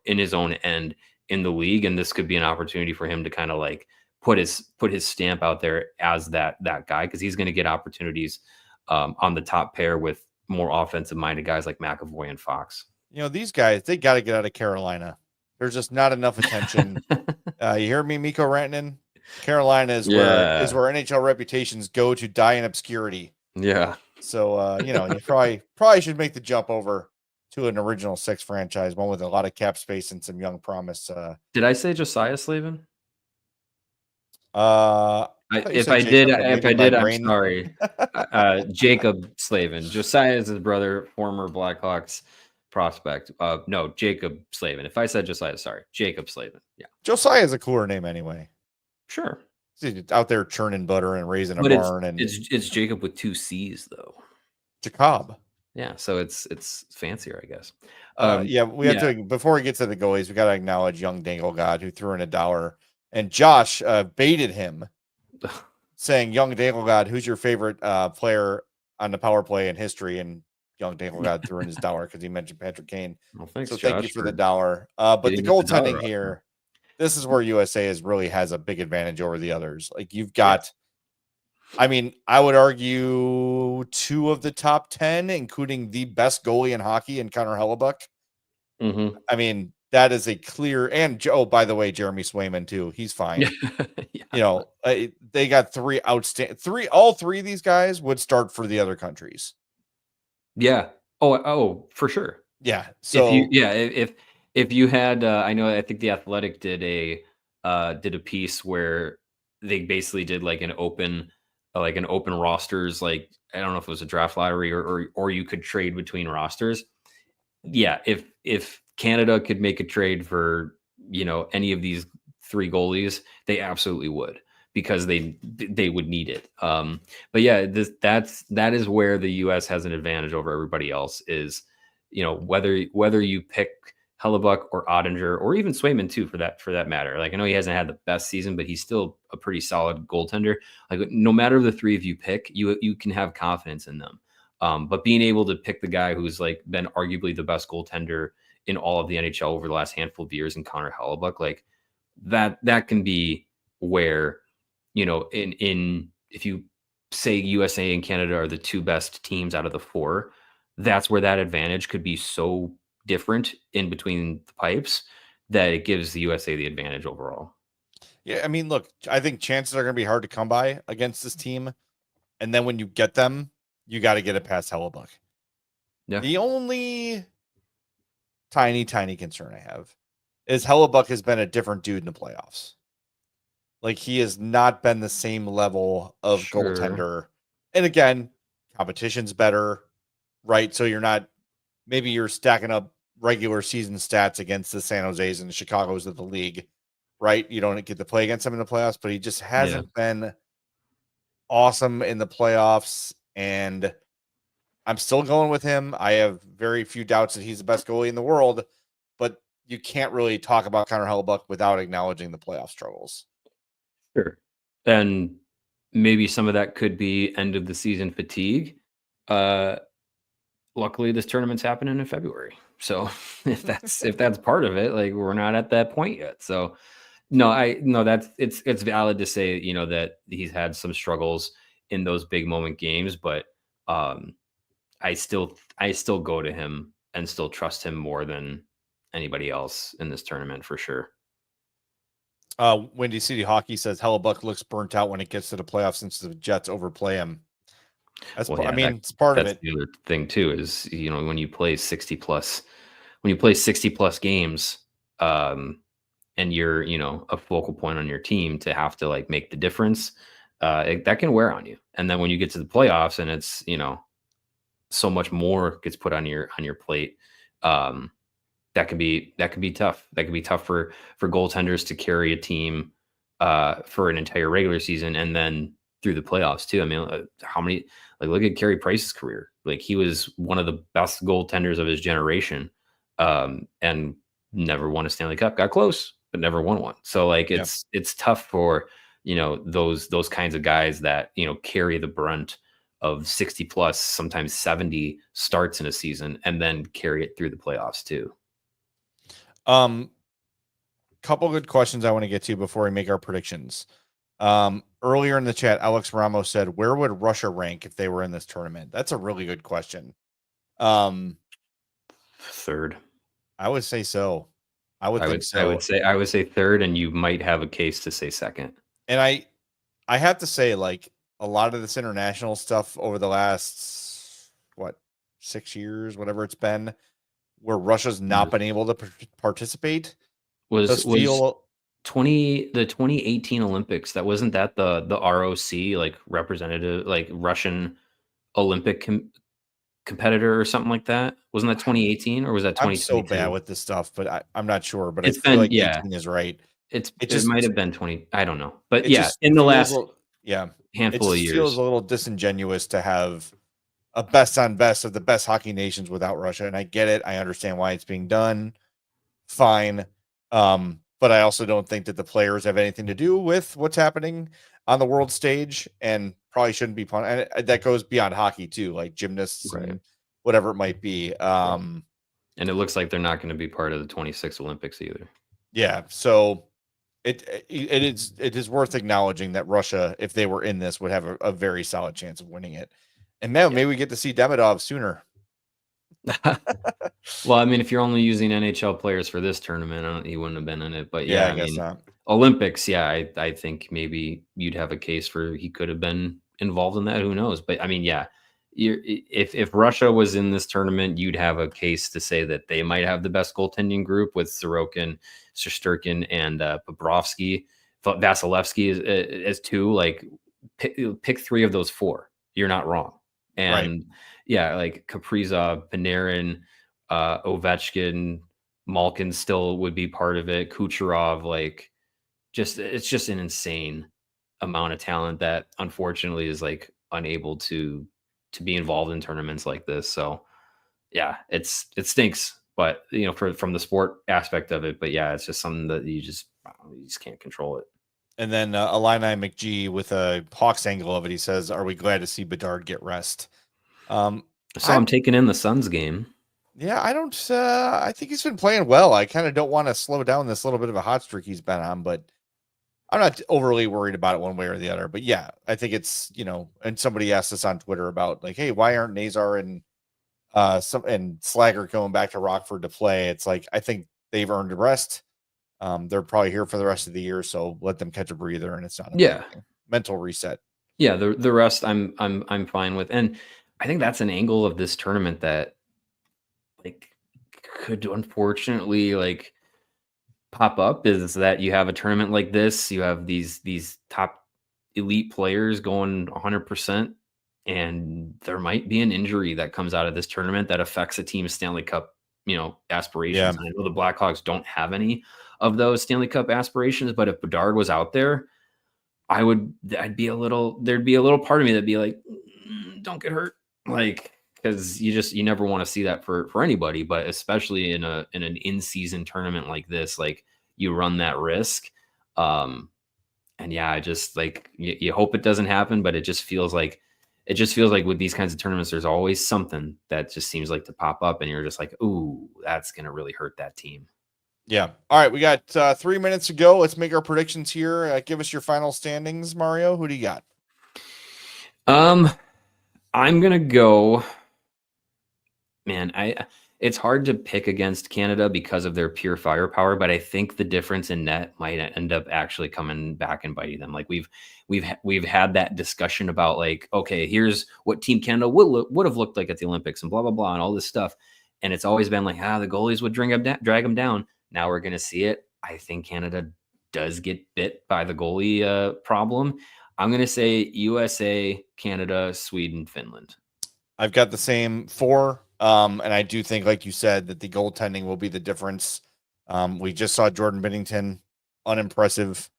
in his own end in the league, and this could be an opportunity for him to kind of like put his stamp out there as that guy, because he's going to get opportunities on the top pair with more offensive minded guys like McAvoy and Fox. These guys, they got to get out of Carolina. There's just not enough attention. You hear me, Mikko Rantanen? Carolina is where NHL reputations go to die in obscurity. Yeah. So you probably should make the jump over to an original 6 franchise, one with a lot of cap space and some young promise. Did I say Josiah Slavin? If I did, I'm sorry. Jacob Slavin. Josiah is his brother, former Blackhawks prospect. No, Jacob Slavin. If I said Josiah, sorry, Jacob Slavin. Yeah. Josiah is a cooler name anyway. Sure. He's out there churning butter and raising a But barn and it's Jacob with 2 C's though. Jacob. Yeah, so it's fancier, I guess. Yeah, we have Yeah. to, before we get to the goalies, we got to acknowledge young Dangle God who threw in a dollar, and Josh baited him, saying, "Young Dangle God, who's your favorite player on the power play in history?" And young Dangle God threw in his dollar because he mentioned Patrick Kane. Well, thanks, So thank you Josh, for the dollar. But the getting us the dollar goaltending off. here, this is where USA really has a big advantage over the others. Like you've Yeah. got. I mean, I would argue 2 of the top 10, including the best goalie in hockey in Connor Hellebuck. Mhm. I mean, that is a clear, and Joe, by the way, Jeremy Swayman too. He's fine. Yeah. You know, they got 3 outstanding, all 3 of these guys would start for the other countries. Yeah. Oh, for sure. Yeah. If So you had, I think The Athletic did a piece where they basically did like an open rosters, like I don't know if it was a draft lottery or you could trade between rosters. Yeah, if Canada could make a trade for, any of these 3 goalies, they absolutely would because they would need it. But yeah, that is where the US has an advantage over everybody else is, whether you pick Hellebuck or Ottinger or even Swayman too for that matter. Like I know he hasn't had the best season, but he's still a pretty solid goaltender. Like no matter the 3 of you pick, you can have confidence in them. But being able to pick the guy who's like been arguably the best goaltender in all of the NHL over the last handful of years in Connor Hellebuck, like that can be where, in if you say USA and Canada are the 2 best teams out of the 4, that's where that advantage could be so different in between the pipes that it gives the USA the advantage overall. yeah, I mean, look, I think chances are going to be hard to come by against this team, and then when you get them, you got to get it past Hellebuck. Yeah. The only tiny concern I have is Hellebuck has been a different dude in the playoffs. Like he has not been the same level of goaltender. And again, competition's better, right? So maybe you're stacking up regular season stats against the San Jose's and the Chicago's of the league, right? You don't get to play against them in the playoffs, but he just hasn't been awesome in the playoffs. And I'm still going with him. I have very few doubts that he's the best goalie in the world, but you can't really talk about Connor Hellebuck without acknowledging the playoff struggles. Sure. And maybe some of that could be end of the season fatigue. Luckily this tournament's happening in February. So if that's part of it, like we're not at that point yet. So no, that's it's valid to say, that he's had some struggles in those big moment games, but I still go to him and still trust him more than anybody else in this tournament for sure. Windy City Hockey says Hellebuck looks burnt out when it gets to the playoffs since the Jets overplay him. That's Well, yeah, it's part of that's it. the other thing too is, when you play 60 plus games, and you're, a focal point on your team to have to like make the difference, that can wear on you. And then when you get to the playoffs and it's, so much more gets put on your plate, that can be tough. That can be tough for goaltenders to carry a team for an entire regular season and then through the playoffs too. I mean, how many, like look at Carey Price's career. Like he was one of the best goaltenders of his generation, and never won a Stanley Cup. Got close, but never won one. So like it's tough for, those kinds of guys that, carry the brunt of 60 plus, sometimes 70 starts in a season and then carry it through the playoffs too. Couple good questions I want to get to before we make our predictions. Earlier in the chat, Alex Ramos said, where would Russia rank if they were in this tournament? That's a really good question. Third. I would say so. I would say third, and you might have a case to say second. And I have to say, like, a lot of this international stuff over the last 6 years, whatever it's been, where Russia's not been able to participate, was the 2018 Olympics. That wasn't that the ROC, like representative, like Russian Olympic competitor or something like that. Wasn't that 2018 or was that 2022? I'm so bad with this stuff, but I'm not sure. But It's I feel been, like 18 is right. It might have been 20. I don't know, but it yeah, just in the feels last it handful of just feels years. a little disingenuous to have a best on best of the best hockey nations without Russia. And I get it. I understand why it's being done. Fine. But I also don't think that the players have anything to do with what's happening on the world stage, and probably shouldn't be punished. And that goes beyond hockey too, like gymnasts Right. and whatever it might be. And it looks like they're not going to be part of the 26 Olympics either. Yeah. So it is worth acknowledging that Russia, if they were in this, would have a very solid chance of winning it. And now maybe we get to see Demidov sooner. Well, I mean, if you're only using NHL players for this tournament, he wouldn't have been in it. But Yeah, yeah, I guess not. Olympics, yeah, I think maybe you'd have a case for he could have been involved in that. Who knows? But I mean, yeah, if Russia was in this tournament, you'd have a case to say that they might have the best goaltending group with Sorokin, Shesterkin, and Bobrovsky. Vasilevsky as two. Like, pick three of those four. You're not wrong. And yeah, like Kaprizov, Panarin, Ovechkin, Malkin still would be part of it. Kucherov, like, it's just an insane amount of talent that unfortunately is like unable to be involved in tournaments like this. So yeah, it stinks, but from the sport aspect of it. But yeah, it's just something that you just can't control it. And then Illini McGee with a Hawks angle of it. He says, "Are we glad to see Bedard get rest?" So I'm taking in the Suns game. Yeah, I don't. I think he's been playing well. I kind of don't want to slow down this little bit of a hot streak he's been on, but I'm not overly worried about it one way or the other. But yeah, I think it's And somebody asked us on Twitter about like, hey, why aren't Nazar and Slagger going back to Rockford to play? It's like I think they've earned a rest. They're probably here for the rest of the year, so let them catch a breather, and it's not a mental reset. Yeah, the rest I'm fine with, and I think that's an angle of this tournament that like could unfortunately like pop up, is that you have a tournament like this, you have these top elite players going 100%, and there might be an injury that comes out of this tournament that affects a team's Stanley Cup, aspirations. Yeah. I know the Blackhawks don't have any of those Stanley Cup aspirations, but if Bedard was out there, there'd be a little part of me that'd be like, don't get hurt. Like, because you never want to see that for anybody, but especially in an in-season tournament like this, like you run that risk. And yeah, I just like you hope it doesn't happen, but it just feels like with these kinds of tournaments, there's always something that just seems like to pop up, and you're just like, ooh, that's gonna really hurt that team. Yeah. All right, we got 3 minutes to go. Let's make our predictions here. Give us your final standings, Mario. Who do you got? I'm gonna go. Man, it's hard to pick against Canada because of their pure firepower, but I think the difference in net might end up actually coming back and biting them. Like we've had that discussion about like, okay, here's what Team Canada would have looked like at the Olympics and blah blah blah and all this stuff, and it's always been like, the goalies would drag them down. Now we're gonna see it. I think Canada does get bit by the goalie problem. I'm gonna say USA, Canada, Sweden, Finland. I've got the same 4. And I do think, like you said, that the goaltending will be the difference. We just saw Jordan Binnington, unimpressive.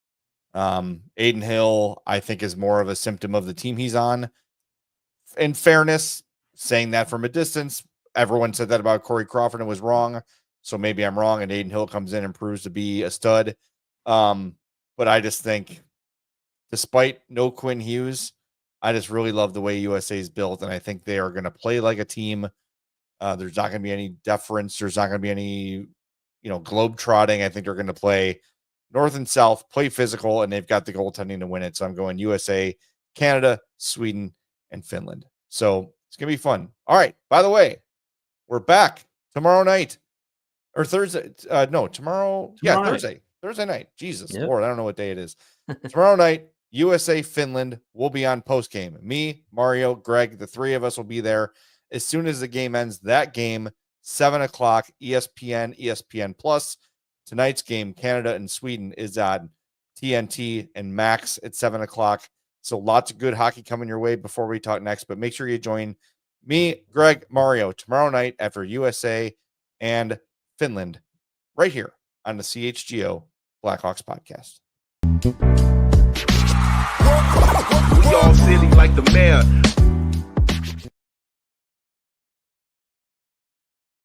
Aiden Hill, I think, is more of a symptom of the team he's on. In fairness, saying that from a distance, everyone said that about Corey Crawford and was wrong. So maybe I'm wrong, and Aiden Hill comes in and proves to be a stud. But I just think, despite no Quinn Hughes, I just really love the way USA is built, and I think they are going to play like a team. There's not going to be any deference. There's not going to be any, globe trotting. I think they're going to play north and south, play physical, and they've got the goaltending to win it. So I'm going USA, Canada, Sweden, and Finland. So it's going to be fun. All right. By the way, we're back tomorrow night or Thursday. No, tomorrow. Yeah, Thursday. Thursday night. Jesus Lord, I don't know what day it is. Tomorrow night, USA, Finland will be on post game. Me, Mario, Greg, the 3 of us will be there. As soon as the game ends, that game, 7:00, ESPN, ESPN Plus. Tonight's game, Canada and Sweden, is on TNT and Max at 7:00. So lots of good hockey coming your way before we talk next. But make sure you join me, Greg, Mario tomorrow night after USA and Finland right here on the CHGO Blackhawks podcast. We all silly like the mayor.